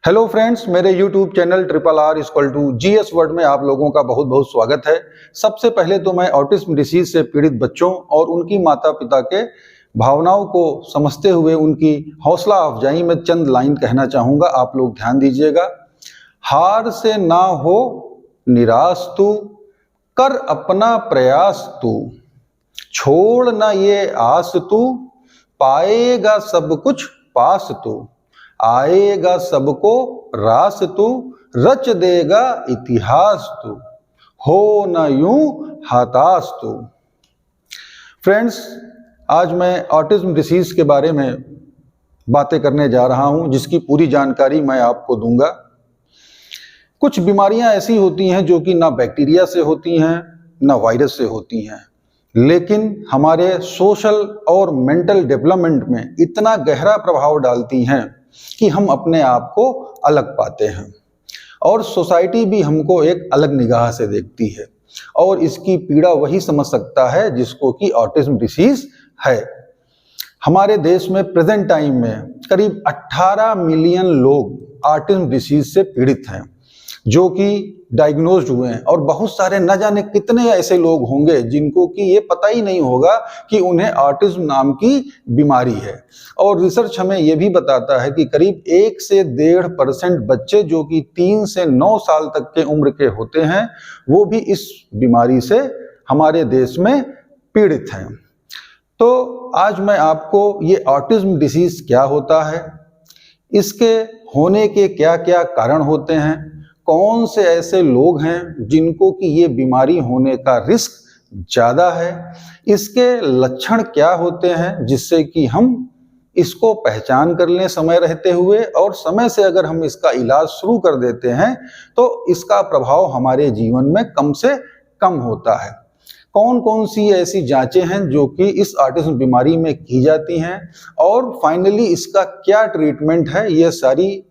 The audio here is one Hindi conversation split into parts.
हेलो फ्रेंड्स, मेरे यूट्यूब चैनल RRR=GS वर्ड में आप लोगों का बहुत बहुत स्वागत है। सबसे पहले तो मैं ऑटिज्म डिसीज से पीड़ित बच्चों और उनकी माता पिता के भावनाओं को समझते हुए उनकी हौसला अफजाई में चंद लाइन कहना चाहूँगा। आप लोग ध्यान दीजिएगा। हार से ना हो निराश तू, कर अपना प्रयास तू, छोड़ ना ये आस तू, पाएगा सब कुछ पास तू, आएगा सबको रास तू, रच देगा इतिहास तू, हो न यूं हताश तू। फ्रेंड्स, आज मैं ऑटिज्म डिसीज के बारे में बातें करने जा रहा हूं, जिसकी पूरी जानकारी मैं आपको दूंगा। कुछ बीमारियां ऐसी होती हैं जो कि ना बैक्टीरिया से होती हैं ना वायरस से होती हैं, लेकिन हमारे सोशल और मेंटल डेवलपमेंट में इतना गहरा प्रभाव डालती हैं कि हम अपने आप को अलग पाते हैं और सोसाइटी भी हमको एक अलग निगाह से देखती है, और इसकी पीड़ा वही समझ सकता है जिसको कि ऑटिज्म डिसीज है। हमारे देश में प्रेजेंट टाइम में करीब 18 मिलियन लोग ऑटिज्म डिसीज से पीड़ित हैं, जो कि डायग्नोज्ड हुए हैं, और बहुत सारे न जाने कितने ऐसे लोग होंगे जिनको कि ये पता ही नहीं होगा कि उन्हें ऑटिज्म नाम की बीमारी है। और रिसर्च हमें ये भी बताता है कि करीब 1 से 1.5% बच्चे जो कि 3 से 9 साल तक के उम्र के होते हैं, वो भी इस बीमारी से हमारे देश में पीड़ित हैं। तो आज मैं आपको ये ऑटिज्म डिसीज क्या होता है, इसके होने के क्या क्या कारण होते हैं, कौन से ऐसे लोग हैं जिनको कि ये बीमारी होने का रिस्क ज़्यादा है, इसके लक्षण क्या होते हैं जिससे कि हम इसको पहचान कर लें समय रहते हुए, और समय से अगर हम इसका इलाज शुरू कर देते हैं तो इसका प्रभाव हमारे जीवन में कम से कम होता है। कौन कौन सी ऐसी जांचें हैं जो कि इस ऑटिज्म बीमारी में की जाती हैं, और फाइनली इसका क्या ट्रीटमेंट है, ये सारी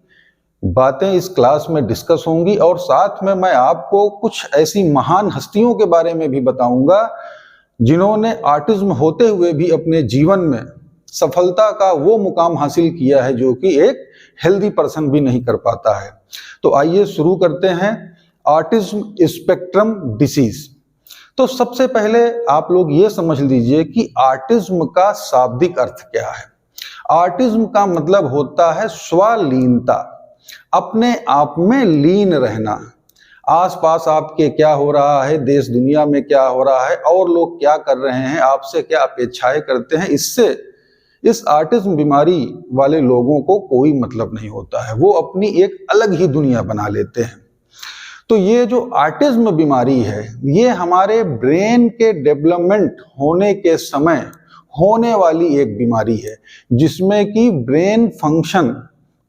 बातें इस क्लास में डिस्कस होंगी। और साथ में मैं आपको कुछ ऐसी महान हस्तियों के बारे में भी बताऊंगा जिन्होंने ऑटिज्म होते हुए भी अपने जीवन में सफलता का वो मुकाम हासिल किया है जो कि एक हेल्दी पर्सन भी नहीं कर पाता है। तो आइए शुरू करते हैं ऑटिज्म स्पेक्ट्रम डिसीज। तो सबसे पहले आप लोग ये समझ लीजिए कि ऑटिज्म का शाब्दिक अर्थ क्या है। ऑटिज्म का मतलब होता है स्वलीनता, अपने आप में लीन रहना। आसपास आपके क्या हो रहा है, देश दुनिया में क्या हो रहा है, और लोग क्या कर रहे हैं, आपसे क्या अपेक्षाएं करते हैं, इससे इस ऑटिज्म बीमारी वाले लोगों को कोई मतलब नहीं होता है। वो अपनी एक अलग ही दुनिया बना लेते हैं। तो ये जो ऑटिज्म बीमारी है, ये हमारे ब्रेन के डेवलपमेंट होने के समय होने वाली एक बीमारी है, जिसमें कि ब्रेन फंक्शन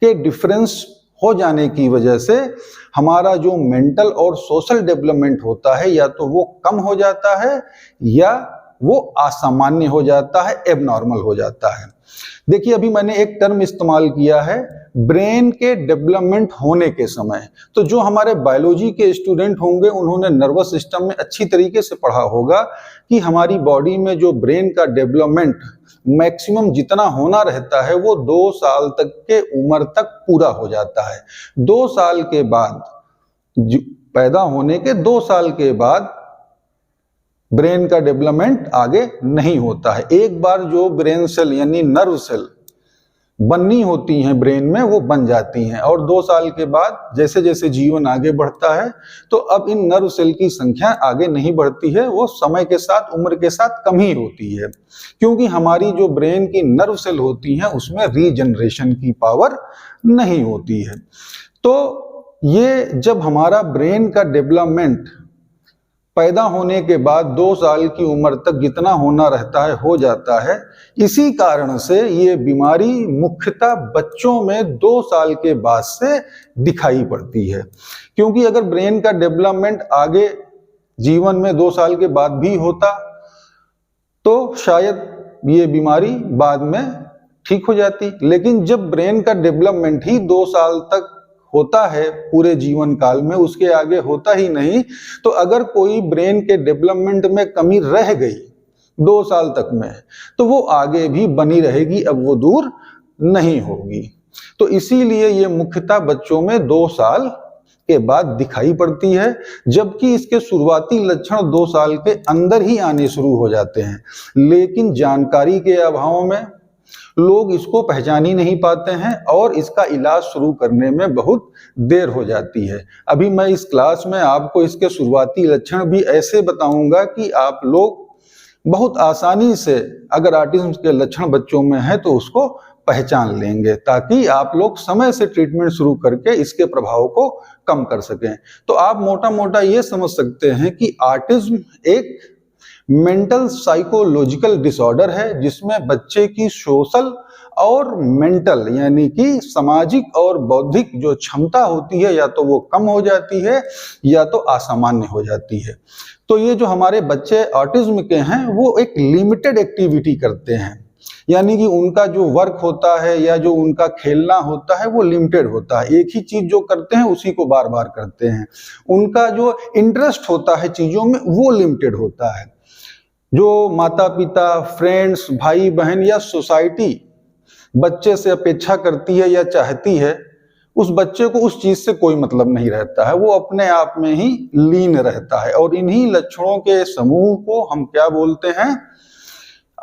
के डिफरेंस हो जाने की वजह से हमारा जो मेंटल और सोशल डेवलपमेंट होता है, या तो वो कम हो जाता है या वो असामान्य हो जाता है, एबनॉर्मल हो जाता है। देखिए, अभी मैंने एक टर्म इस्तेमाल किया है ब्रेन के डेवलपमेंट होने के समय। तो जो हमारे बायोलॉजी के स्टूडेंट होंगे उन्होंने नर्वस सिस्टम में अच्छी तरीके से पढ़ा होगा कि हमारी बॉडी में जो ब्रेन का डेवलपमेंट मैक्सिमम जितना होना रहता है वो 2 साल तक के उम्र तक पूरा हो जाता है। 2 साल के बाद, पैदा होने के 2 साल के बाद ब्रेन का डेवलपमेंट आगे नहीं होता है। एक बार जो ब्रेन सेल यानी नर्व सेल बननी होती हैं ब्रेन में, वो बन जाती हैं, और 2 साल के बाद जैसे जैसे जीवन आगे बढ़ता है तो अब इन नर्व सेल की संख्या आगे नहीं बढ़ती है, वो समय के साथ, उम्र के साथ कम ही होती है, क्योंकि हमारी जो ब्रेन की नर्व सेल होती हैं उसमें रीजनरेशन की पावर नहीं होती है। तो ये जब हमारा ब्रेन का डेवलपमेंट पैदा होने के बाद 2 साल की उम्र तक जितना होना रहता है हो जाता है, इसी कारण से ये बीमारी मुख्यतः बच्चों में 2 साल के बाद से दिखाई पड़ती है। क्योंकि अगर ब्रेन का डेवलपमेंट आगे जीवन में 2 साल के बाद भी होता तो शायद ये बीमारी बाद में ठीक हो जाती, लेकिन जब ब्रेन का डेवलपमेंट ही 2 साल तक होता है पूरे जीवन काल में, उसके आगे होता ही नहीं, तो अगर कोई ब्रेन के डेवलपमेंट में कमी रह गई 2 साल तक में, तो वो आगे भी बनी रहेगी, अब वो दूर नहीं होगी। तो इसीलिए ये मुख्यतः बच्चों में 2 साल के बाद दिखाई पड़ती है, जबकि इसके शुरुआती लक्षण 2 साल के अंदर ही आने शुरू हो जाते हैं। लेकिन जानकारी के अभाव में लोग इसको पहचान ही नहीं पाते हैं और इसका इलाज शुरू करने में बहुत देर हो जाती है। अभी मैं इस क्लास में आपको इसके शुरुआती लक्षण भी ऐसे बताऊंगा कि आप लोग बहुत आसानी से, अगर ऑटिज्म के लक्षण बच्चों में है तो उसको पहचान लेंगे, ताकि आप लोग समय से ट्रीटमेंट शुरू करके इसके प्रभाव को कम कर सकें। तो आप मोटा मोटा ये समझ सकते हैं कि ऑटिज्म एक मेंटल साइकोलॉजिकल डिसऑर्डर है, जिसमें बच्चे की सोशल और मेंटल यानी कि सामाजिक और बौद्धिक जो क्षमता होती है या तो वो कम हो जाती है या तो असामान्य हो जाती है। तो ये जो हमारे बच्चे ऑटिज्म के हैं वो एक लिमिटेड एक्टिविटी करते हैं, यानी कि उनका जो वर्क होता है या जो उनका खेलना होता है वो लिमिटेड होता है, एक ही चीज जो करते हैं उसी को बार बार करते हैं। उनका जो इंटरेस्ट होता है चीजों में वो लिमिटेड होता है। जो माता पिता, फ्रेंड्स, भाई बहन या सोसाइटी बच्चे से अपेक्षा करती है या चाहती है, उस बच्चे को उस चीज से कोई मतलब नहीं रहता है, वो अपने आप में ही लीन रहता है। और इन्हीं लक्षणों के समूह को हम क्या बोलते हैं?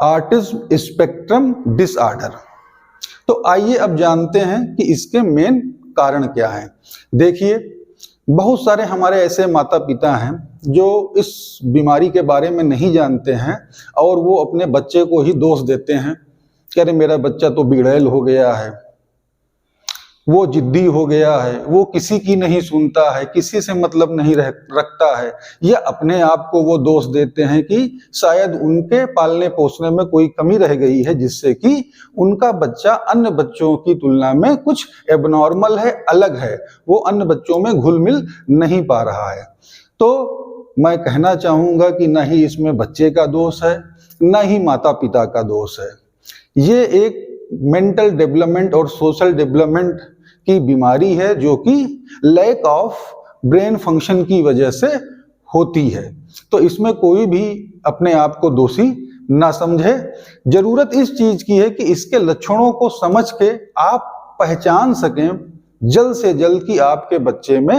Autism spectrum disorder. तो आइए अब जानते हैं कि इसके मेन कारण क्या हैं। देखिए, बहुत सारे हमारे ऐसे माता पिता हैं जो इस बीमारी के बारे में नहीं जानते हैं और वो अपने बच्चे को ही दोष देते हैं कि अरे मेरा बच्चा तो बिगड़ैल हो गया है, वो जिद्दी हो गया है, वो किसी की नहीं सुनता है, किसी से मतलब नहीं रखता है, या अपने आप को वो दोष देते हैं कि शायद उनके पालने पोसने में कोई कमी रह गई है, जिससे कि उनका बच्चा अन्य बच्चों की तुलना में कुछ एबनॉर्मल है, अलग है, वो अन्य बच्चों में घुल मिल नहीं पा रहा है। तो मैं कहना चाहूंगा कि न ही इसमें बच्चे का दोष है, न ही माता पिता का दोष है। ये एक मेंटल डेवलपमेंट और सोशल डेवलपमेंट की बीमारी है जो कि लैक ऑफ ब्रेन फंक्शन की वजह से होती है। तो इसमें कोई भी अपने आप को दोषी ना समझे। जरूरत इस चीज की है कि इसके लक्षणों को समझ के आप पहचान सकें जल्द से जल्द कि आपके बच्चे में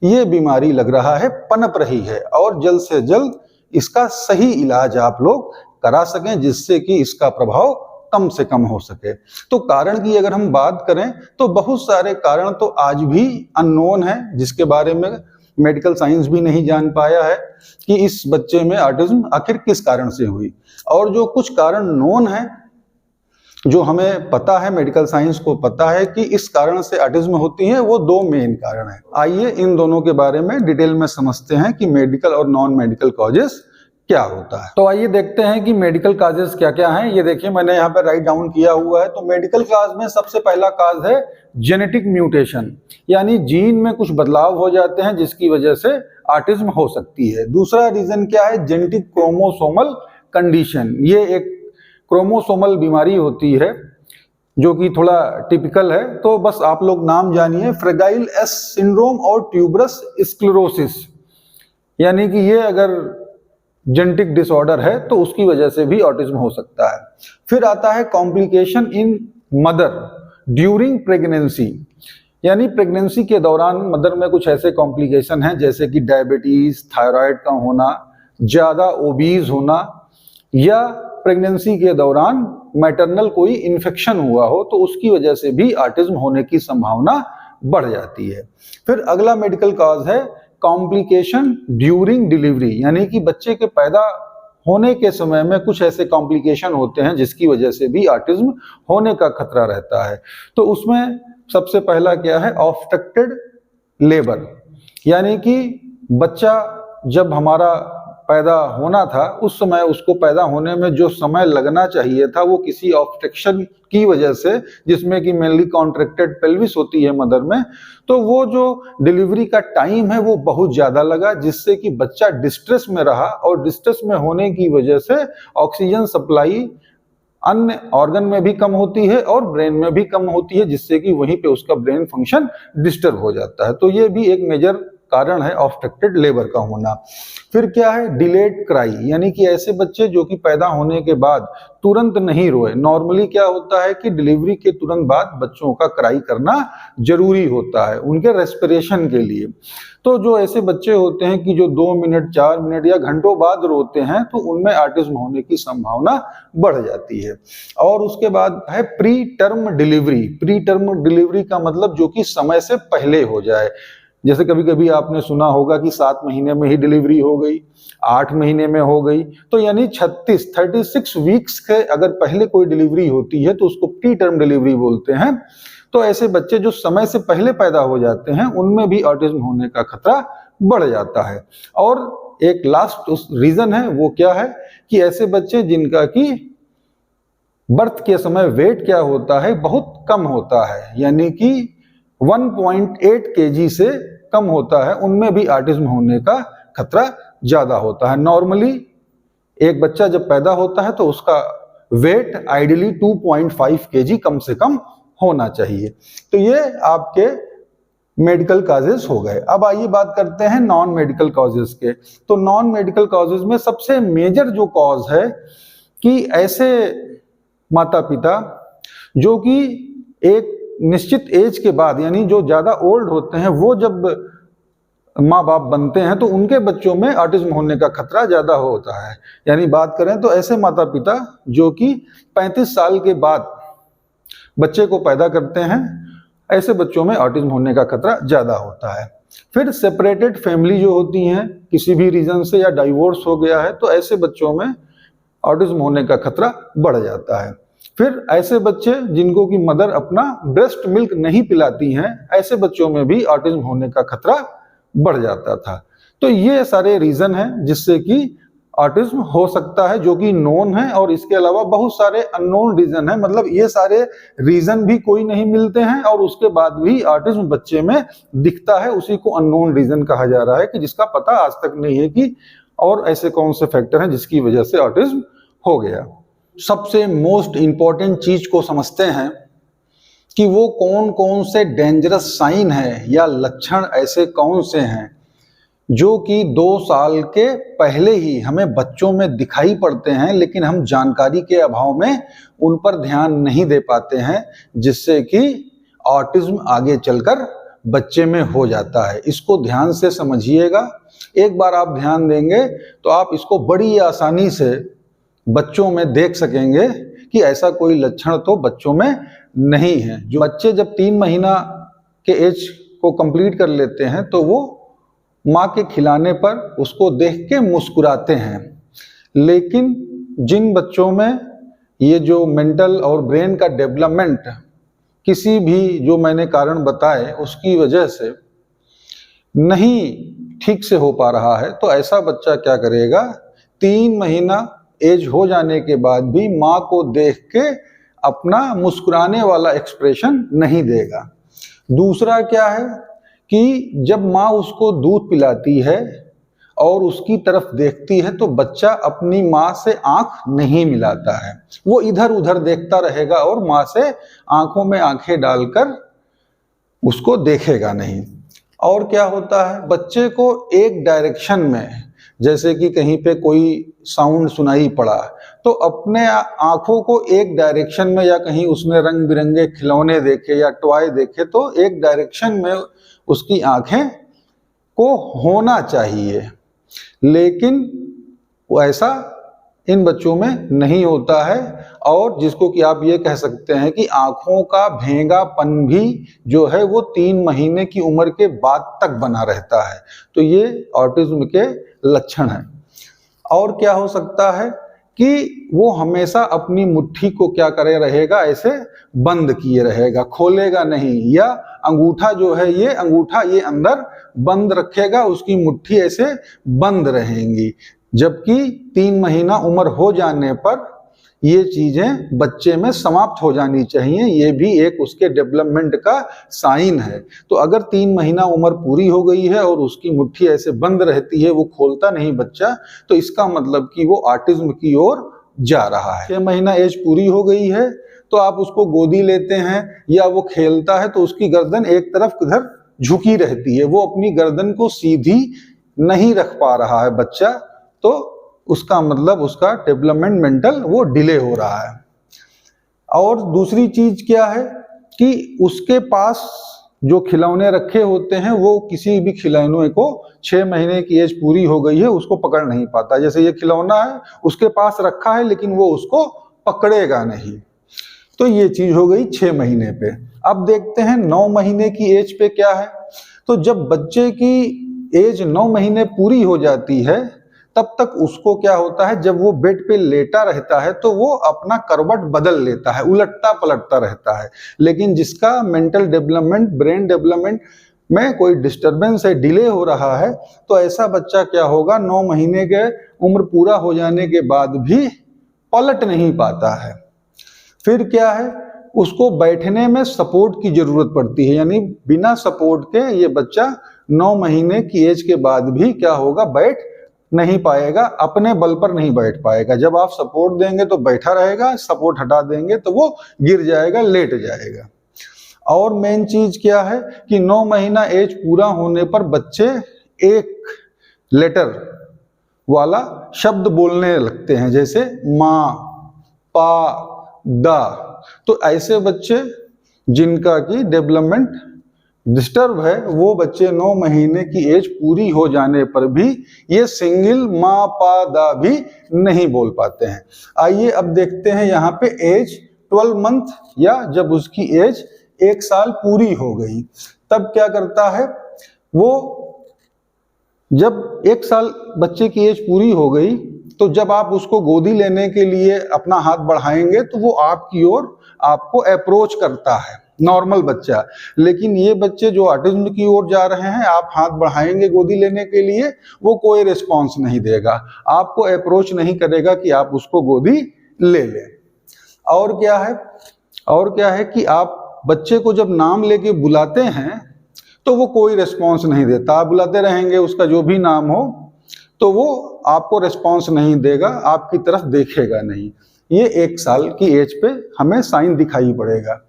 ये बीमारी लग रहा है, पनप रही है, और जल्द से जल्द इसका सही इलाज आप लोग करा सकें, जिससे कि इसका प्रभाव कम से कम हो सके। तो कारण की अगर हम बात करें तो बहुत सारे कारण तो आज भी अननोन है, जिसके बारे में मेडिकल साइंस भी नहीं जान पाया है कि इस बच्चे में ऑटिज्म आखिर किस कारण से हुई। और जो कुछ कारण नोन है, जो हमें पता है, मेडिकल साइंस को पता है कि इस कारण से ऑटिज्म होती है, वो 2 मेन कारण है। आइए इन दोनों के बारे में डिटेल में समझते हैं कि मेडिकल और नॉन मेडिकल कॉजेस क्या होता है। तो आइए देखते हैं कि मेडिकल काजेस क्या क्या हैं। ये देखिए, मैंने यहाँ पे राइट डाउन किया हुआ है। तो मेडिकल काज में सबसे पहला काज है जेनेटिक म्यूटेशन, यानी जीन में कुछ बदलाव हो जाते हैं जिसकी वजह से ऑटिज्म हो सकती है। दूसरा रीजन क्या है? Genetic chromosomal condition. ये एक क्रोमोसोमल बीमारी होती है जो कि थोड़ा टिपिकल है। तो बस आप लोग नाम जानिए, फ्रेगाइल एस सिंड्रोम और ट्यूबरस स्क्लेरोसिस, यानी कि ये अगर जेनेटिक डिसऑर्डर है तो उसकी वजह से भी ऑटिज्म हो सकता है। फिर आता है कॉम्प्लिकेशन इन मदर ड्यूरिंग प्रेगनेंसी, यानी प्रेगनेंसी के दौरान मदर में कुछ ऐसे कॉम्प्लिकेशन हैं जैसे कि डायबिटीज, थायराइड का होना, ज्यादा ओबीज होना, या प्रेगनेंसी के दौरान मैटरनल कोई इन्फेक्शन हुआ हो तो उसकी वजह से भी ऑटिज्म होने की संभावना बढ़ जाती है। फिर अगला मेडिकल कॉज है कॉम्प्लिकेशन ड्यूरिंग डिलीवरी, यानी कि बच्चे के पैदा होने के समय में कुछ ऐसे कॉम्प्लिकेशन होते हैं जिसकी वजह से भी ऑटिज्म होने का खतरा रहता है। तो उसमें सबसे पहला क्या है? ऑब्स्ट्रक्टेड लेबर, यानी कि बच्चा जब हमारा पैदा होना था उस समय उसको पैदा होने में जो समय लगना चाहिए था वो किसी ऑब्स्ट्रक्शन की वजह से, जिसमें कि मेनली कॉन्ट्रैक्टेड पेल्विस होती है मदर में, तो वो जो डिलीवरी का टाइम है वो बहुत ज्यादा लगा, जिससे कि बच्चा डिस्ट्रेस में रहा, और डिस्ट्रेस में होने की वजह से ऑक्सीजन सप्लाई अन्य ऑर्गन में भी कम होती है और ब्रेन में भी कम होती है, जिससे कि वहीं पे उसका ब्रेन फंक्शन डिस्टर्ब हो जाता है। तो ये भी एक मेजर कारण है ऑब्स्ट्रक्टेड लेबर का होना। फिर क्या है, डिलेड क्राई, यानी कि ऐसे बच्चे जो कि पैदा होने के बाद तुरंत नहीं रोए। नॉर्मली क्या होता है कि डिलीवरी के तुरंत बाद बच्चों का क्राई करना जरूरी होता है उनके रेस्पिरेशन के लिए। तो जो ऐसे बच्चे होते हैं कि जो 2 मिनट 4 मिनट या घंटों बाद रोते हैं, तो उनमें ऑटिज्म होने की संभावना बढ़ जाती है। और उसके बाद है pre term delivery. Pre term delivery का मतलब जो कि समय से पहले हो जाए। जैसे कभी कभी आपने सुना होगा कि 7 महीने में ही डिलीवरी हो गई, 8 महीने में हो गई, तो यानी 36 वीक्स के अगर पहले कोई डिलीवरी होती है तो उसको प्री टर्म डिलीवरी बोलते हैं। तो ऐसे बच्चे जो समय से पहले पैदा हो जाते हैं उनमें भी ऑटिज्म होने का खतरा बढ़ जाता है। और एक लास्ट रीजन है, वो क्या है कि ऐसे बच्चे जिनका कि बर्थ के समय वेट क्या होता है, बहुत कम होता है, यानी कि 1.8 kg से कम होता है, उनमें भी ऑटिज्म होने का खतरा ज्यादा होता है। नॉर्मली एक बच्चा जब पैदा होता है तो उसका वेट आइडियली 2.5 kg कम से कम होना चाहिए। तो ये आपके मेडिकल कॉजेज हो गए। अब आइए बात करते हैं नॉन मेडिकल कॉजेज के। तो नॉन मेडिकल कॉजेज में सबसे मेजर जो कॉज है कि ऐसे माता पिता जो कि एक निश्चित एज के बाद, यानी जो ज्यादा ओल्ड होते हैं, वो जब माँ बाप बनते हैं तो उनके बच्चों में ऑटिज्म होने का खतरा ज्यादा होता है। यानी बात करें तो ऐसे माता पिता जो कि 35 साल के बाद बच्चे को पैदा करते हैं, ऐसे बच्चों में ऑटिज्म होने का खतरा ज्यादा होता है। फिर सेपरेटेड फैमिली जो होती हैं, किसी भी रीजन से या डाइवोर्स हो गया है, तो ऐसे बच्चों में ऑटिज्म होने का खतरा बढ़ जाता है। फिर ऐसे बच्चे जिनको कि मदर अपना ब्रेस्ट मिल्क नहीं पिलाती हैं, ऐसे बच्चों में भी ऑटिज्म होने का खतरा बढ़ जाता था। तो ये सारे रीजन हैं जिससे कि ऑटिज्म हो सकता है, जो कि नोन है, और इसके अलावा बहुत सारे अननोन रीजन है। मतलब ये सारे रीजन भी कोई नहीं मिलते हैं और उसके बाद भी ऑटिज्म बच्चे में दिखता है, उसी को अननोन रीजन कहा जा रहा है, कि जिसका पता आज तक नहीं है कि और ऐसे कौन से फैक्टर हैं जिसकी वजह से ऑटिज्म हो गया। सबसे मोस्ट इंपॉर्टेंट चीज को समझते हैं कि वो कौन कौन से डेंजरस साइन है या लक्षण ऐसे कौन से हैं जो कि 2 साल के पहले ही हमें बच्चों में दिखाई पड़ते हैं, लेकिन हम जानकारी के अभाव में उन पर ध्यान नहीं दे पाते हैं, जिससे कि ऑटिज्म आगे चलकर बच्चे में हो जाता है। इसको ध्यान से समझिएगा। एक बार आप ध्यान देंगे तो आप इसको बड़ी आसानी से बच्चों में देख सकेंगे कि ऐसा कोई लक्षण तो बच्चों में नहीं है। जो बच्चे जब 3 महीना के एज को कंप्लीट कर लेते हैं तो वो माँ के खिलाने पर उसको देख के मुस्कुराते हैं, लेकिन जिन बच्चों में ये जो मेंटल और ब्रेन का डेवलपमेंट किसी भी जो मैंने कारण बताए उसकी वजह से नहीं ठीक से हो पा रहा है, तो ऐसा बच्चा क्या करेगा, 3 महीना एज हो जाने के बाद भी माँ को देख के अपना मुस्कुराने वाला एक्सप्रेशन नहीं देगा। दूसरा क्या है कि जब माँ उसको दूध पिलाती है और उसकी तरफ देखती है तो बच्चा अपनी माँ से आंख नहीं मिलाता है, वो इधर उधर देखता रहेगा और माँ से आंखों में आंखें डालकर उसको देखेगा नहीं। और क्या होता है, बच्चे को एक डायरेक्शन में, जैसे कि कहीं पे कोई साउंड सुनाई पड़ा तो अपने आंखों को एक डायरेक्शन में, या कहीं उसने रंग बिरंगे खिलौने देखे या टॉय देखे तो एक डायरेक्शन में उसकी आंखें को होना चाहिए, लेकिन ऐसा इन बच्चों में नहीं होता है। और जिसको कि आप ये कह सकते हैं कि आंखों का भेंगापन भी जो है वो 3 महीने की उम्र के बाद तक बना रहता है। तो ये ऑटिज्म के लक्षण हैं। और क्या हो सकता है कि वो हमेशा अपनी मुट्ठी को क्या करे रहेगा, ऐसे बंद किए रहेगा, खोलेगा नहीं, या अंगूठा जो है ये अंगूठा ये अंदर बंद रखेगा, उसकी मुट्ठी ऐसे बंद रहेंगी। जबकि 3 महीना उम्र हो जाने पर ये चीजें बच्चे में समाप्त हो जानी चाहिए, ये भी एक उसके डेवलपमेंट का साइन है। तो अगर 3 महीना उम्र पूरी हो गई है और उसकी मुट्ठी ऐसे बंद रहती है, वो खोलता नहीं बच्चा, तो इसका मतलब कि वो ऑटिज्म की ओर जा रहा है। 6 महीना एज पूरी हो गई है तो आप उसको गोदी लेते हैं या वो खेलता है तो उसकी गर्दन एक तरफ किधर झुकी रहती है, वो अपनी गर्दन को सीधी नहीं रख पा रहा है बच्चा, तो उसका मतलब उसका डेवलपमेंट मेंटल वो डिले हो रहा है। और दूसरी चीज क्या है कि उसके पास जो खिलौने रखे होते हैं वो किसी भी खिलौने को 6 महीने की एज पूरी हो गई है उसको पकड़ नहीं पाता। जैसे ये खिलौना है उसके पास रखा है लेकिन वो उसको पकड़ेगा नहीं, तो ये चीज हो गई 6 महीने पे। अब देखते हैं 9 महीने की एज पे क्या है। तो जब बच्चे की एज 9 महीने पूरी हो जाती है तब तक उसको क्या होता है, जब वो बेड पे लेटा रहता है तो वो अपना करवट बदल लेता है, उलटता पलटता रहता है। लेकिन जिसका मेंटल डेवलपमेंट, ब्रेन डेवलपमेंट में कोई डिस्टरबेंस है, डिले हो रहा है, तो ऐसा बच्चा क्या होगा, 9 महीने के उम्र पूरा हो जाने के बाद भी पलट नहीं पाता है। फिर क्या है, उसको बैठने में सपोर्ट की जरूरत पड़ती है, यानी बिना सपोर्ट के ये बच्चा 9 महीने की एज के बाद भी क्या होगा, बैठ नहीं पाएगा, अपने बल पर नहीं बैठ पाएगा। जब आप सपोर्ट देंगे तो बैठा रहेगा, सपोर्ट हटा देंगे तो वो गिर जाएगा, लेट जाएगा। और मेन चीज क्या है कि 9 महीना एज पूरा होने पर बच्चे एक लेटर वाला शब्द बोलने लगते हैं, जैसे माँ, पा, दा। तो ऐसे बच्चे जिनका की डेवलपमेंट डिस्टर्ब है वो बच्चे 9 महीने की एज पूरी हो जाने पर भी ये सिंगल माँ, पा, दा भी नहीं बोल पाते हैं। आइए अब देखते हैं यहाँ पे एज 12 मंथ, या जब उसकी एज 1 साल पूरी हो गई तब क्या करता है वो। जब 1 साल बच्चे की एज पूरी हो गई तो जब आप उसको गोदी लेने के लिए अपना हाथ बढ़ाएंगे तो वो आपकी ओर आपको अप्रोच करता है, नॉर्मल बच्चा। लेकिन ये बच्चे जो ऑटिज्म की ओर जा रहे हैं, आप हाथ बढ़ाएंगे गोदी लेने के लिए, वो कोई रिस्पॉन्स नहीं देगा, आपको अप्रोच नहीं करेगा कि आप उसको गोदी ले लें। और क्या है कि आप बच्चे को जब नाम लेके बुलाते हैं तो वो कोई रिस्पॉन्स नहीं देता। आप बुलाते रहेंगे उसका जो भी नाम हो तो वो आपको रिस्पॉन्स नहीं देगा, आपकी तरफ देखेगा नहीं। ये 1 साल की एज पे हमें साइन दिखाई पड़ेगा।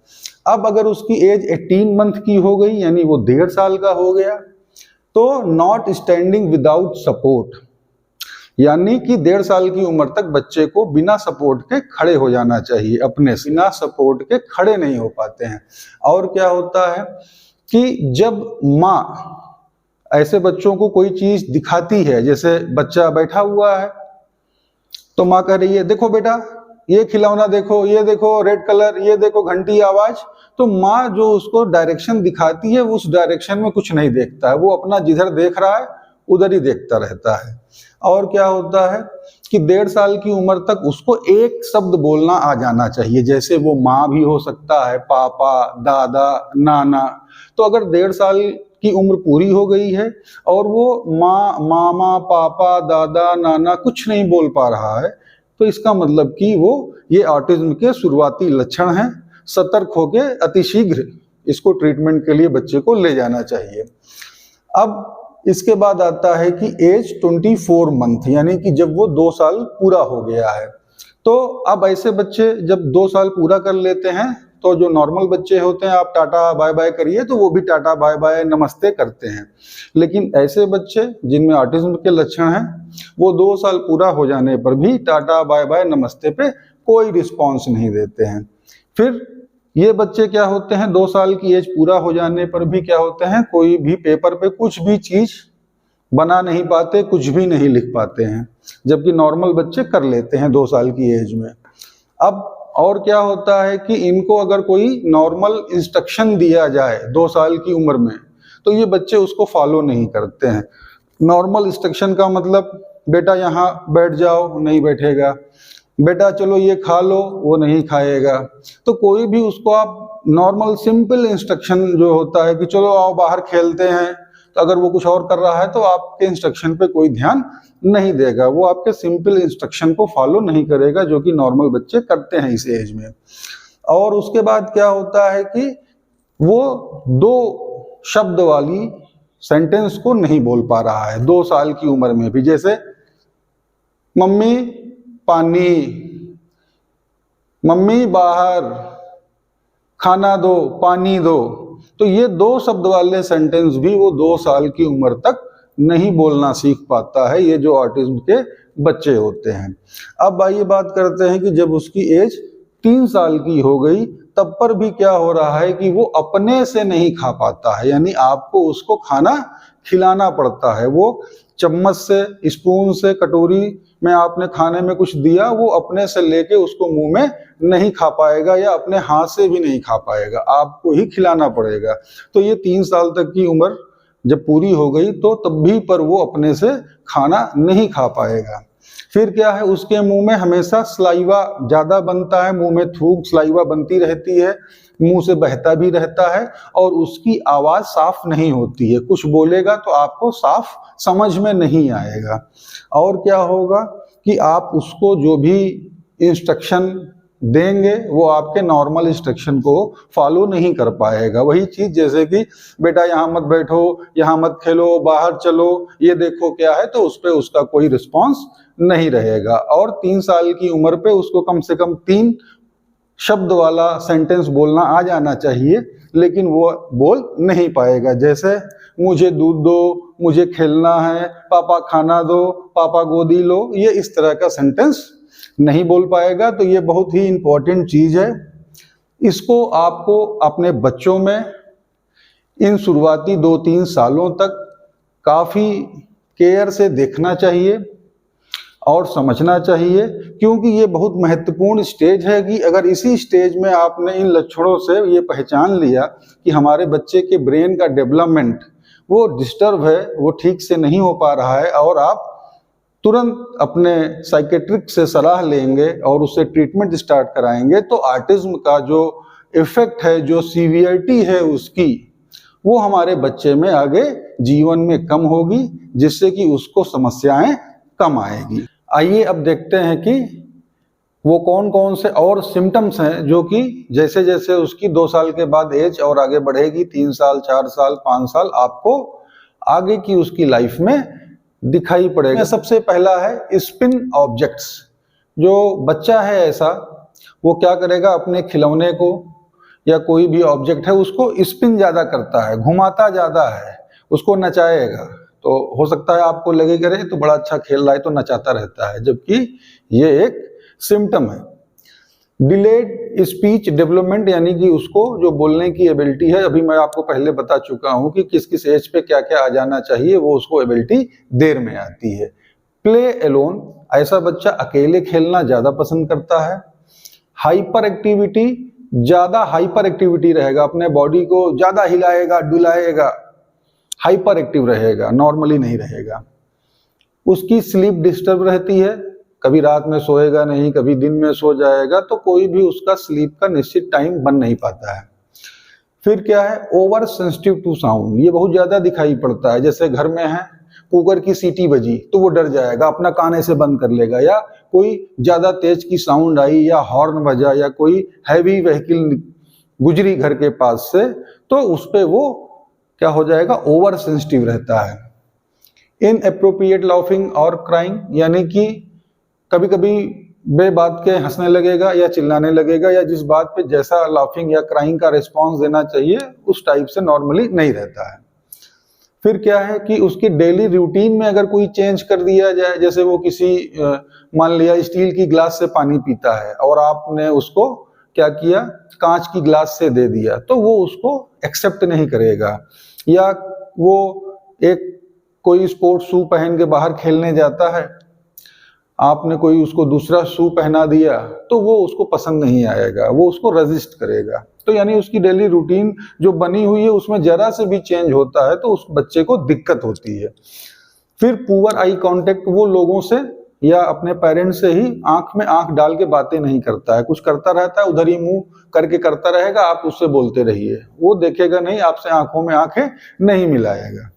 अब अगर उसकी एज 18 मंथ की हो गई, यानी वो 1.5 साल का हो गया, तो नॉट स्टैंडिंग विदाउट सपोर्ट, यानी कि 1.5 साल की उम्र तक बच्चे को बिना सपोर्ट के खड़े हो जाना चाहिए, अपने से बिना सपोर्ट के खड़े नहीं हो पाते हैं। और क्या होता है कि जब माँ ऐसे बच्चों को कोई चीज दिखाती है, जैसे बच्चा बैठा हुआ है तो माँ कह रही है देखो बेटा ये खिलौना देखो, ये देखो रेड कलर, ये देखो घंटी आवाज, तो माँ जो उसको डायरेक्शन दिखाती है उस डायरेक्शन में कुछ नहीं देखता है, वो अपना जिधर देख रहा है उधर ही देखता रहता है। और क्या होता है कि 1.5 साल की उम्र तक उसको एक शब्द बोलना आ जाना चाहिए, जैसे वो माँ भी हो सकता है, पापा, दादा, नाना। तो अगर 1.5 साल की उम्र पूरी हो गई है और वो माँ, मामा, पापा, दादा, नाना कुछ नहीं बोल पा रहा है, तो इसका मतलब कि वो ये ऑटिज्म के शुरुआती लक्षण हैं। सतर्क होके अतिशीघ्र इसको ट्रीटमेंट के लिए बच्चे को ले जाना चाहिए। अब इसके बाद आता है कि एज 24 मंथ, यानी कि जब वो 2 साल पूरा हो गया है। तो अब ऐसे बच्चे जब 2 साल पूरा कर लेते हैं तो जो नॉर्मल बच्चे होते हैं, आप टाटा बाय बाय करिए तो वो भी टाटा बाय बाय नमस्ते करते हैं। लेकिन ऐसे बच्चे जिनमें ऑटिज्म के लक्षण हैं वो 2 साल पूरा हो जाने पर भी टाटा बाय बाय नमस्ते पे कोई रिस्पॉन्स नहीं देते हैं। फिर ये बच्चे क्या होते हैं, 2 साल की एज पूरा हो जाने पर भी क्या होते हैं, कोई भी पेपर पे कुछ भी चीज बना नहीं पाते, कुछ भी नहीं लिख पाते हैं, जबकि नॉर्मल बच्चे कर लेते हैं 2 साल की एज में। अब और क्या होता है कि इनको अगर कोई नॉर्मल इंस्ट्रक्शन दिया जाए 2 साल की उम्र में तो ये बच्चे उसको फॉलो नहीं करते हैं। नॉर्मल इंस्ट्रक्शन का मतलब बेटा यहाँ बैठ जाओ, नहीं बैठेगा, बेटा चलो ये खा लो, वो नहीं खाएगा। तो कोई भी उसको आप नॉर्मल सिंपल इंस्ट्रक्शन जो होता है कि चलो आओ बाहर खेलते हैं, तो अगर वो कुछ और कर रहा है तो आपके इंस्ट्रक्शन पे कोई ध्यान नहीं देगा, वो आपके सिंपल इंस्ट्रक्शन को फॉलो नहीं करेगा, जो कि नॉर्मल बच्चे करते हैं इस एज में। और उसके बाद क्या होता है कि वो 2 शब्द वाली सेंटेंस को नहीं बोल पा रहा है 2 साल की उम्र में भी, जैसे मम्मी पानी, मम्मी बाहर, खाना दो, पानी दो। तो ये 2 शब्द वाले सेंटेंस भी वो 2 साल की उम्र तक नहीं बोलना सीख पाता है, ये जो ऑटिज्म के बच्चे होते हैं। अब आइए बात करते हैं कि जब उसकी एज 3 साल की हो गई तब पर भी क्या हो रहा है कि वो अपने से नहीं खा पाता है, यानी आपको उसको खाना खिलाना पड़ता है। वो चम्मच से, स्पून से, कटोरी में आपने खाने में कुछ दिया, वो अपने से लेके उसको मुंह में नहीं खा पाएगा या अपने हाथ से भी नहीं खा पाएगा, आपको ही खिलाना पड़ेगा। तो ये 3 साल तक की उम्र जब पूरी हो गई तो तब भी पर वो अपने से खाना नहीं खा पाएगा। फिर क्या है, उसके मुंह में हमेशा सलाइवा ज्यादा बनता है, मुंह में थूक सलाइवा बनती रहती है, मुंह से बहता भी रहता है और उसकी आवाज साफ नहीं होती है। कुछ बोलेगा तो आपको साफ समझ में नहीं आएगा। और क्या होगा कि आप उसको जो भी इंस्ट्रक्शन देंगे वो आपके नॉर्मल इंस्ट्रक्शन को फॉलो नहीं कर पाएगा। वही चीज जैसे कि बेटा यहाँ मत बैठो, यहाँ मत खेलो, बाहर चलो, ये देखो क्या है, तो उस पर उसका कोई रिस्पॉन्स नहीं रहेगा। और 3 साल की उम्र पे उसको कम से कम 3 शब्द वाला सेंटेंस बोलना आ जाना चाहिए, लेकिन वो बोल नहीं पाएगा। जैसे मुझे दूध दो, मुझे खेलना है, पापा खाना दो, पापा गोदी लो, ये इस तरह का सेंटेंस नहीं बोल पाएगा। तो ये बहुत ही इंपॉर्टेंट चीज है, इसको आपको अपने बच्चों में इन शुरुआती 2-3 सालों तक काफी केयर से देखना चाहिए और समझना चाहिए, क्योंकि ये बहुत महत्वपूर्ण स्टेज है कि अगर इसी स्टेज में आपने इन लक्षणों से ये पहचान लिया कि हमारे बच्चे के ब्रेन का डेवलपमेंट वो डिस्टर्ब है, वो ठीक से नहीं हो पा रहा है, और आप तुरंत अपने साइकेट्रिक से सलाह लेंगे और उससे ट्रीटमेंट स्टार्ट कराएंगे, तो ऑटिज्म का जो इफेक्ट है, जो सीवियरिटी है उसकी, वो हमारे बच्चे में आगे जीवन में कम होगी, जिससे कि उसको समस्याएं कम आएगी। आइए अब देखते हैं कि वो कौन कौन से और सिम्टम्स हैं जो कि जैसे जैसे उसकी 2 साल के बाद एज और आगे बढ़ेगी, 3 साल, 4 साल, 5 साल, आपको आगे की उसकी लाइफ में दिखाई पड़ेगा। सबसे पहला है स्पिन ऑब्जेक्ट्स। जो बच्चा है ऐसा, वो क्या करेगा, अपने खिलौने को या कोई भी ऑब्जेक्ट है उसको स्पिन ज्यादा करता है, घुमाता ज्यादा है, उसको नचाएगा। तो हो सकता है आपको लगे कि अरे तो बड़ा अच्छा खेल रहा है तो नचाता रहता है, जबकि ये एक सिम्टम है। डिलेड स्पीच डेवलपमेंट, यानी कि उसको जो बोलने की एबिलिटी है, अभी मैं आपको पहले बता चुका हूं कि किस किस एज पे क्या क्या आ जाना चाहिए, वो उसको एबिलिटी देर में आती है। प्ले एलोन, ऐसा बच्चा अकेले खेलना ज्यादा पसंद करता है। हाइपर एक्टिविटी, ज्यादा हाइपर एक्टिविटी रहेगा, अपने बॉडी को ज्यादा हिलाएगा डुलाएगा, हाइपर एक्टिव रहेगा, नॉर्मली नहीं रहेगा। उसकी स्लीप डिस्टर्ब रहती है, कभी रात में सोएगा नहीं, कभी दिन में सो जाएगा, तो कोई भी उसका स्लीप का निश्चित टाइम बन नहीं पाता है। फिर क्या है, ओवर सेंसिटिव टू साउंड, ये बहुत ज्यादा दिखाई पड़ता है। जैसे घर में है, कुकर की सीटी बजी तो वो डर जाएगा, अपना कान ऐसे बंद कर लेगा, या कोई ज्यादा तेज की साउंड आई या हॉर्न बजा या कोई हैवी व्हीकल गुजरी घर के पास से, तो उस पे वो क्या हो जाएगा, ओवर सेंसिटिव रहता है। इनएप्रोप्रिएट लाफिंग और क्राइंग, यानी कि कभी कभी बेबात के हंसने लगेगा या चिल्लाने लगेगा, या जिस बात पे जैसा लाफिंग या क्राइंग का रिस्पॉन्स देना चाहिए उस टाइप से नॉर्मली नहीं रहता है। फिर क्या है कि उसकी डेली रूटीन में अगर कोई चेंज कर दिया जाए, जैसे वो किसी मान लिया स्टील की ग्लास से पानी पीता है और आपने उसको क्या किया, कांच की ग्लास से दे दिया, तो वो उसको एक्सेप्ट नहीं करेगा। या वो एक कोई स्पोर्ट्स शू पहन के बाहर खेलने जाता है, आपने कोई उसको दूसरा शू पहना दिया, तो वो उसको पसंद नहीं आएगा, वो उसको रेजिस्ट करेगा। तो यानी उसकी डेली रूटीन जो बनी हुई है उसमें जरा से भी चेंज होता है तो उस बच्चे को दिक्कत होती है। फिर पुअर आई कांटेक्ट, वो लोगों से या अपने पेरेंट्स से ही आंख में आंख डाल के बातें नहीं करता है, कुछ करता रहता है उधर ही मुंह करके करता रहेगा, आप उससे बोलते रहिए, वो देखेगा नहीं, आपसे आंखों में आंखें नहीं मिलाएगा।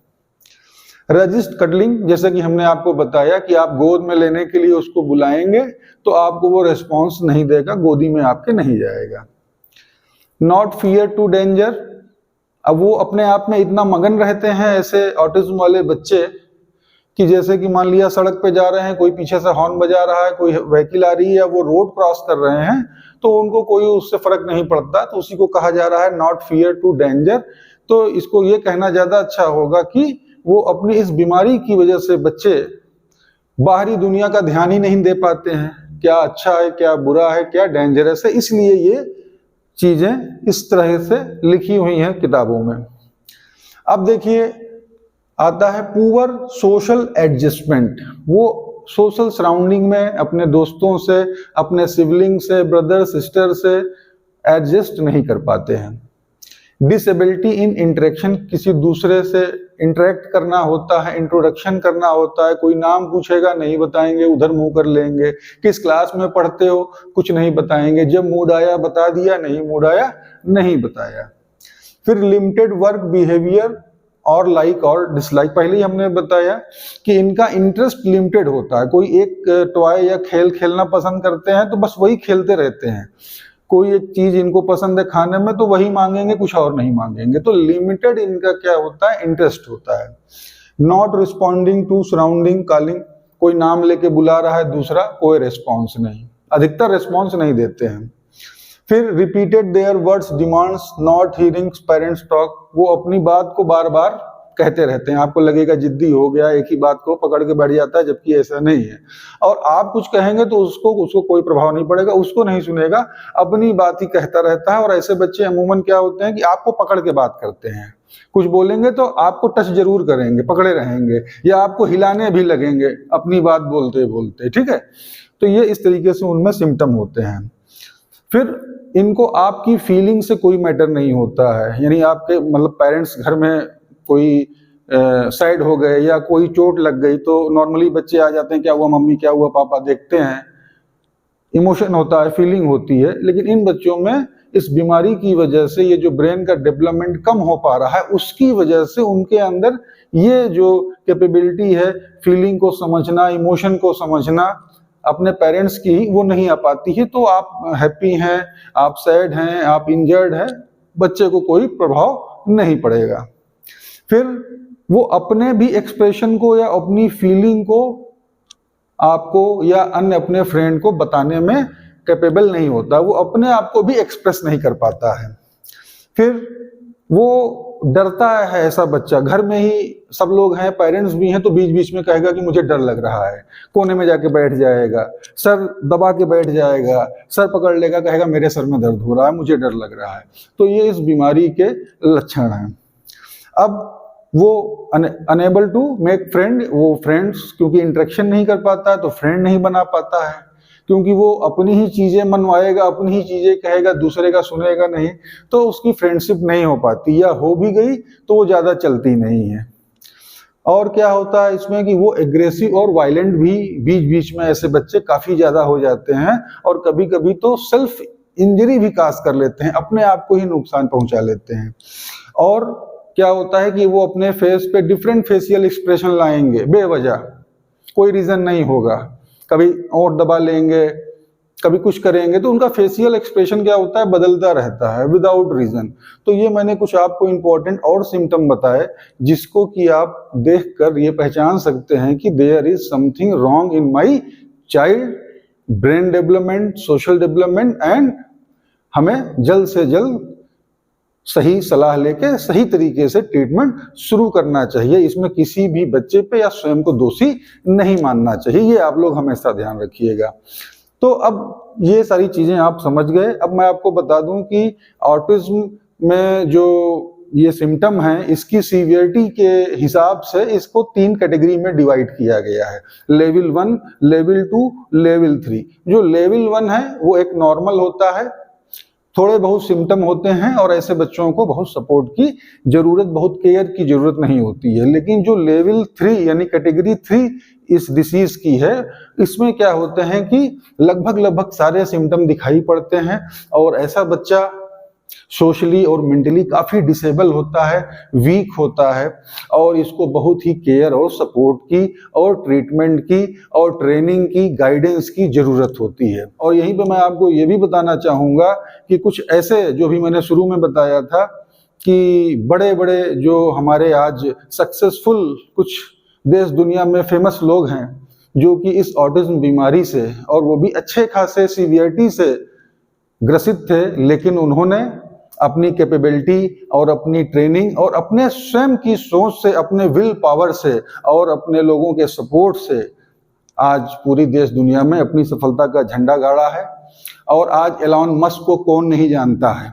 रजिस्ट कडलिंग, जैसे कि हमने आपको बताया कि आप गोद में लेने के लिए उसको बुलाएंगे तो आपको वो रिस्पॉन्स नहीं देगा, गोदी में आपके नहीं जाएगा। नॉट फियर टू डेंजर, अब वो अपने आप में इतना मगन रहते हैं ऐसे ऑटिज्म वाले बच्चे कि जैसे कि मान लिया सड़क पे जा रहे हैं, कोई पीछे से हॉर्न बजा रहा है, कोई व्हीकल आ रही है या वो रोड क्रॉस कर रहे हैं, तो उनको कोई उससे फर्क नहीं पड़ता, तो उसी को कहा जा रहा है नॉट फियर टू डेंजर। तो इसको ये कहना ज्यादा अच्छा होगा कि वो अपनी इस बीमारी की वजह से बच्चे बाहरी दुनिया का ध्यान ही नहीं दे पाते हैं, क्या अच्छा है, क्या बुरा है, क्या डेंजरस है, इसलिए ये चीजें इस तरह से लिखी हुई हैं किताबों में। अब देखिए आता है पुअर सोशल एडजस्टमेंट। वो सोशल सराउंडिंग में अपने दोस्तों से, अपने सिबलिंग से, ब्रदर सिस्टर से एडजस्ट नहीं कर पाते हैं। डिसेबिलिटी इन इंटरेक्शन, किसी दूसरे से इंटरेक्ट करना होता है, इंट्रोडक्शन करना होता है, कोई नाम पूछेगा नहीं बताएंगे, उधर मुंह कर लेंगे, किस क्लास में पढ़ते हो कुछ नहीं बताएंगे, जब मूड आया बता दिया, नहीं मूड आया नहीं बताया। फिर लिमिटेड वर्क बिहेवियर और लाइक और डिसलाइक, पहले ही हमने बताया कि इनका इंटरेस्ट लिमिटेड होता है। कोई एक टॉय या खेल खेलना पसंद करते हैं तो बस वही खेलते रहते हैं, कोई एक चीज इनको पसंद है खाने में तो वही मांगेंगे, कुछ और नहीं मांगेंगे। तो लिमिटेड इनका क्या होता है, इंटरेस्ट होता है। Not responding to surrounding calling, कोई नाम लेके बुला रहा है दूसरा, कोई रिस्पॉन्स नहीं, अधिकतर रिस्पॉन्स नहीं देते हैं। फिर repeated their words demands not hearing parents talk, वो अपनी बात को बार बार कहते रहते हैं। आपको लगेगा जिद्दी हो गया, एक ही बात को पकड़ के बैठ जाता है, जबकि ऐसा नहीं है। और आप कुछ कहेंगे तो उसको कोई प्रभाव नहीं पड़ेगा, उसको नहीं सुनेगा, अपनी बात ही कहता रहता है। और ऐसे बच्चे अमूमन क्या होते हैं कि आपको पकड़ के बात करते हैं, कुछ बोलेंगे तो आपको टच जरूर करेंगे, पकड़े रहेंगे, या आपको हिलाने भी लगेंगे अपनी बात बोलते बोलते, ठीक है। तो ये इस तरीके से उनमें सिम्टम होते हैं। फिर इनको आपकी फीलिंग से कोई मैटर नहीं होता है, यानी आपके मतलब पेरेंट्स घर में कोई साइड हो गए या कोई चोट लग गई तो नॉर्मली बच्चे आ जाते हैं, क्या हुआ मम्मी, क्या हुआ पापा, देखते हैं, इमोशन होता है, फीलिंग होती है। लेकिन इन बच्चों में इस बीमारी की वजह से ये जो ब्रेन का डेवलपमेंट कम हो पा रहा है, उसकी वजह से उनके अंदर ये जो कैपेबिलिटी है फीलिंग को समझना, इमोशन को समझना अपने पेरेंट्स की, वो नहीं आ पाती है। तो आप हैप्पी हैं, आप सैड हैं, आप इंजर्ड हैं, बच्चे को कोई प्रभाव नहीं पड़ेगा। फिर वो अपने भी एक्सप्रेशन को या अपनी फीलिंग को आपको या अन्य अपने फ्रेंड को बताने में कैपेबल नहीं होता, वो अपने आप को भी एक्सप्रेस नहीं कर पाता है। फिर वो डरता है ऐसा बच्चा, घर में ही सब लोग हैं, पेरेंट्स भी हैं, तो बीच बीच में कहेगा कि मुझे डर लग रहा है, कोने में जाके बैठ जाएगा, सर दबा के बैठ जाएगा, सर पकड़ लेगा, कहेगा मेरे सर में दर्द हो रहा है, मुझे डर लग रहा है। तो ये इस बीमारी के लक्षण हैं। अब वो अनेबल टू मेक फ्रेंड, वो फ्रेंड्स क्योंकि इंटरेक्शन नहीं कर पाता है तो फ्रेंड नहीं बना पाता है, क्योंकि वो अपनी ही चीजें मनवाएगा, अपनी ही चीजें कहेगा, दूसरे का सुनेगा नहीं, तो उसकी फ्रेंडशिप नहीं हो पाती, या हो भी गई तो वो ज्यादा चलती नहीं है। और क्या होता है इसमें कि वो एग्रेसिव और वायलेंट भी बीच बीच में ऐसे बच्चे काफी ज्यादा हो जाते हैं, और कभी कभी तो सेल्फ इंजरी भी काज कर लेते हैं, अपने आप को ही नुकसान पहुंचा लेते हैं। और क्या होता है कि वो अपने फेस पे डिफरेंट फेशियल एक्सप्रेशन लाएंगे बेवजह, कोई रीजन नहीं होगा, कभी और दबा लेंगे, कभी कुछ करेंगे, तो उनका फेशियल एक्सप्रेशन क्या होता है, बदलता रहता है विदाउट रीजन। तो ये मैंने कुछ आपको इंपॉर्टेंट और सिम्टम बताए जिसको कि आप देखकर ये पहचान सकते हैं कि there is something wrong in my child, brain development, social development, and हमें जल्द से जल्द सही सलाह लेके सही तरीके से ट्रीटमेंट शुरू करना चाहिए। इसमें किसी भी बच्चे पे या स्वयं को दोषी नहीं मानना चाहिए, ये आप लोग हमेशा ध्यान रखिएगा। तो अब ये सारी चीजें आप समझ गए। अब मैं आपको बता दूं कि ऑटिज्म में जो ये सिम्टम है, इसकी सीवियरिटी के हिसाब से इसको 3 कैटेगरी में डिवाइड किया गया है, लेवल 1, लेवल 2, लेवल 3। जो लेवल 1 है वो एक नॉर्मल होता है, थोड़े बहुत सिम्टम होते हैं और ऐसे बच्चों को बहुत सपोर्ट की जरूरत, बहुत केयर की जरूरत नहीं होती है। लेकिन जो लेवल 3 यानी कैटेगरी 3 इस डिसीज की है, इसमें क्या होते हैं कि लगभग सारे सिम्टम दिखाई पड़ते हैं, और ऐसा बच्चा सोशली और मेंटली काफी डिसेबल होता है, वीक होता है, और इसको बहुत ही केयर और सपोर्ट की और ट्रीटमेंट की और ट्रेनिंग की, गाइडेंस की जरूरत होती है। और यहीं पे मैं आपको ये भी बताना चाहूंगा कि कुछ ऐसे जो भी मैंने शुरू में बताया था कि बड़े बड़े जो हमारे आज सक्सेसफुल कुछ देश दुनिया में फेमस लोग हैं जो कि इस ऑटिज्म बीमारी से, और वो भी अच्छे खासे सीवियरिटी से ग्रसित थे, लेकिन उन्होंने अपनी कैपेबिलिटी और अपनी ट्रेनिंग और अपने स्वयं की सोच से, अपने विल पावर से और अपने लोगों के सपोर्ट से आज पूरी देश दुनिया में अपनी सफलता का झंडा गाड़ा है। और आज एलॉन मस्क को कौन नहीं जानता है।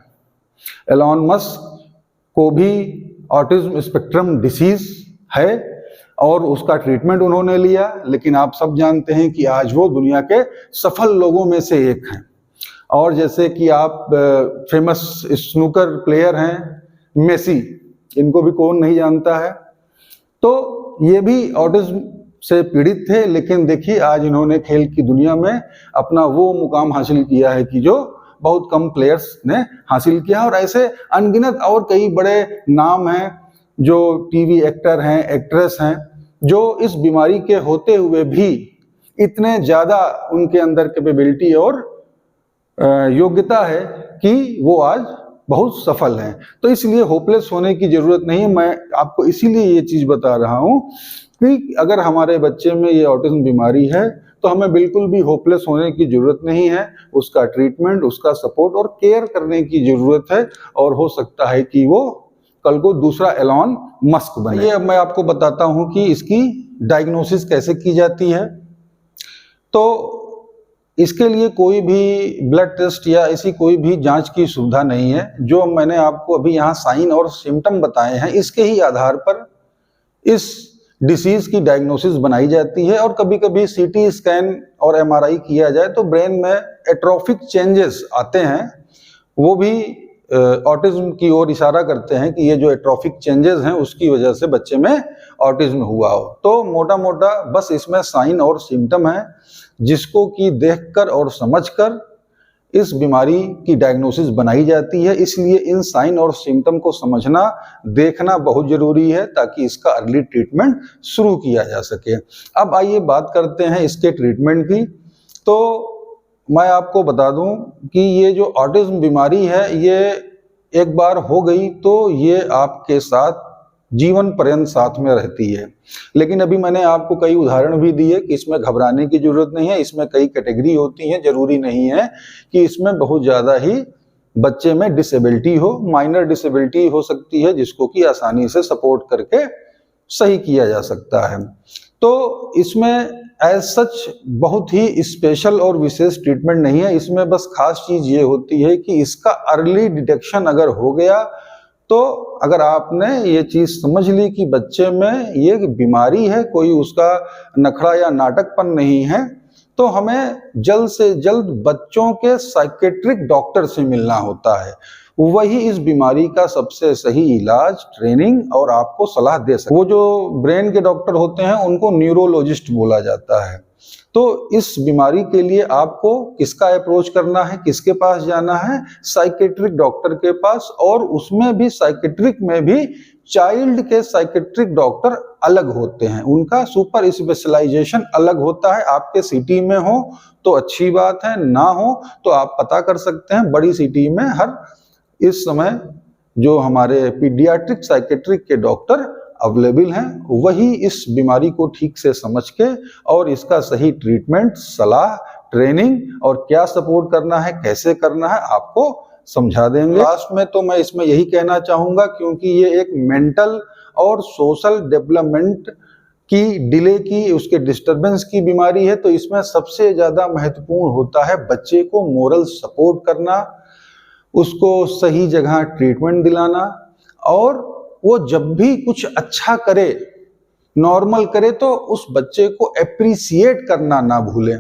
एलॉन मस्क को भी ऑटिज्म स्पेक्ट्रम डिसीज है और उसका ट्रीटमेंट उन्होंने लिया, लेकिन आप सब जानते हैं कि आज वो दुनिया के सफल लोगों में से एक हैं। और जैसे कि आप फेमस स्नूकर प्लेयर हैं मेसी, इनको भी कौन नहीं जानता है। तो ये भी ऑटिज्म से पीड़ित थे, लेकिन देखिए आज इन्होंने खेल की दुनिया में अपना वो मुकाम हासिल किया है कि जो बहुत कम प्लेयर्स ने हासिल किया। और ऐसे अनगिनत और कई बड़े नाम हैं जो टीवी एक्टर हैं, एक्ट्रेस हैं, जो इस बीमारी के होते हुए भी इतने ज्यादा उनके अंदर कैपेबिलिटी और योग्यता है कि वो आज बहुत सफल हैं। तो इसलिए होपलेस होने की जरूरत नहीं है। मैं आपको इसीलिए ये चीज बता रहा हूं कि अगर हमारे बच्चे में ये ऑटिज्म बीमारी है तो हमें बिल्कुल भी होपलेस होने की जरूरत नहीं है। उसका ट्रीटमेंट, उसका सपोर्ट और केयर करने की जरूरत है, और हो सकता है कि वो कल को दूसरा एलॉन मस्क बने। ये अब मैं आपको बताता हूं कि इसकी डायग्नोसिस कैसे की जाती है। तो इसके लिए कोई भी ब्लड टेस्ट या ऐसी कोई भी जांच की सुविधा नहीं है। जो मैंने आपको अभी यहाँ साइन और सिम्टम बताए हैं, इसके ही आधार पर इस डिसीज की डायग्नोसिस बनाई जाती है। और कभी कभी सीटी स्कैन और एमआरआई किया जाए तो ब्रेन में एट्रोफिक चेंजेस आते हैं, वो भी ऑटिज्म की ओर इशारा करते हैं कि ये जो एट्रोफिक चेंजेस हैं उसकी वजह से बच्चे में ऑटिज्म हुआ हो। तो मोटा मोटा बस इसमें साइन और सिम्टम है, जिसको कि देखकर और समझकर इस बीमारी की डायग्नोसिस बनाई जाती है। इसलिए इन साइन और सिम्टम को समझना, देखना बहुत जरूरी है ताकि इसका अर्ली ट्रीटमेंट शुरू किया जा सके। अब आइए बात करते हैं इसके ट्रीटमेंट की। तो मैं आपको बता दूं कि ये जो ऑटिज्म बीमारी है, ये एक बार हो गई तो ये आपके साथ जीवन पर्यंत साथ में रहती है। लेकिन अभी मैंने आपको कई उदाहरण भी दिए कि इसमें घबराने की जरूरत नहीं है। इसमें कई कैटेगरी होती हैं, जरूरी नहीं है कि इसमें बहुत ज्यादा ही बच्चे में डिसेबिलिटी हो। माइनर डिसेबिलिटी हो सकती है जिसको कि आसानी से सपोर्ट करके सही किया जा सकता है। तो इसमें एज सच बहुत ही स्पेशल और विशेष ट्रीटमेंट नहीं है। इसमें बस खास चीज ये होती है कि इसका अर्ली डिटेक्शन अगर हो गया, तो अगर आपने ये चीज समझ ली कि बच्चे में ये बीमारी है, कोई उसका नखरा या नाटकपन नहीं है, तो हमें जल्द से जल्द बच्चों के साइकेट्रिक डॉक्टर से मिलना होता है। वही इस बीमारी का सबसे सही इलाज, ट्रेनिंग और आपको सलाह दे सकते। वो जो ब्रेन के डॉक्टर होते हैं उनको न्यूरोलॉजिस्ट बोला जाता है। तो इस बीमारी के लिए आपको किसका अप्रोच करना है, किसके पास जाना है? साइकेट्रिक डॉक्टर के पास। और उसमें भी साइकेट्रिक में भी चाइल्ड के साइकेट्रिक डॉक्टर अलग होते हैं, उनका सुपर स्पेशलाइजेशन अलग होता है। आपके सिटी में हो तो अच्छी बात है, ना हो तो आप पता कर सकते हैं। बड़ी सिटी में हर इस समय जो हमारे पीडियाट्रिक साइकेट्रिक के डॉक्टर अवेलेबल हैं, वही इस बीमारी को ठीक से समझ के और इसका सही ट्रीटमेंट, सलाह, ट्रेनिंग और क्या सपोर्ट करना है, कैसे करना है, आपको समझा देंगे। लास्ट में तो मैं इसमें यही कहना चाहूंगा, क्योंकि ये एक मेंटल और सोशल डेवलपमेंट की डिले की, उसके डिस्टरबेंस की बीमारी है, तो इसमें सबसे ज्यादा महत्वपूर्ण होता है बच्चे को मोरल सपोर्ट करना, उसको सही जगह ट्रीटमेंट दिलाना, और वो जब भी कुछ अच्छा करे, नॉर्मल करे, तो उस बच्चे को एप्रिसिएट करना ना भूलें।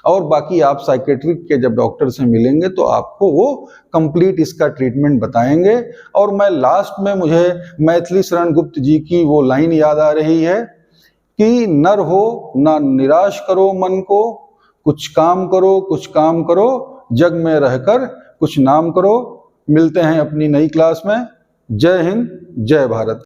और बाकी आप साइकेट्रिक के जब डॉक्टर से मिलेंगे तो आपको वो कंप्लीट इसका ट्रीटमेंट बताएंगे। और मैं लास्ट में, मुझे मैथिली शरण गुप्त जी की वो लाइन याद आ रही है कि नर हो ना निराश करो मन को, कुछ काम करो, कुछ काम करो, जग में रहकर कुछ नाम करो। मिलते हैं अपनी नई क्लास में। जय हिंद, जय भारत।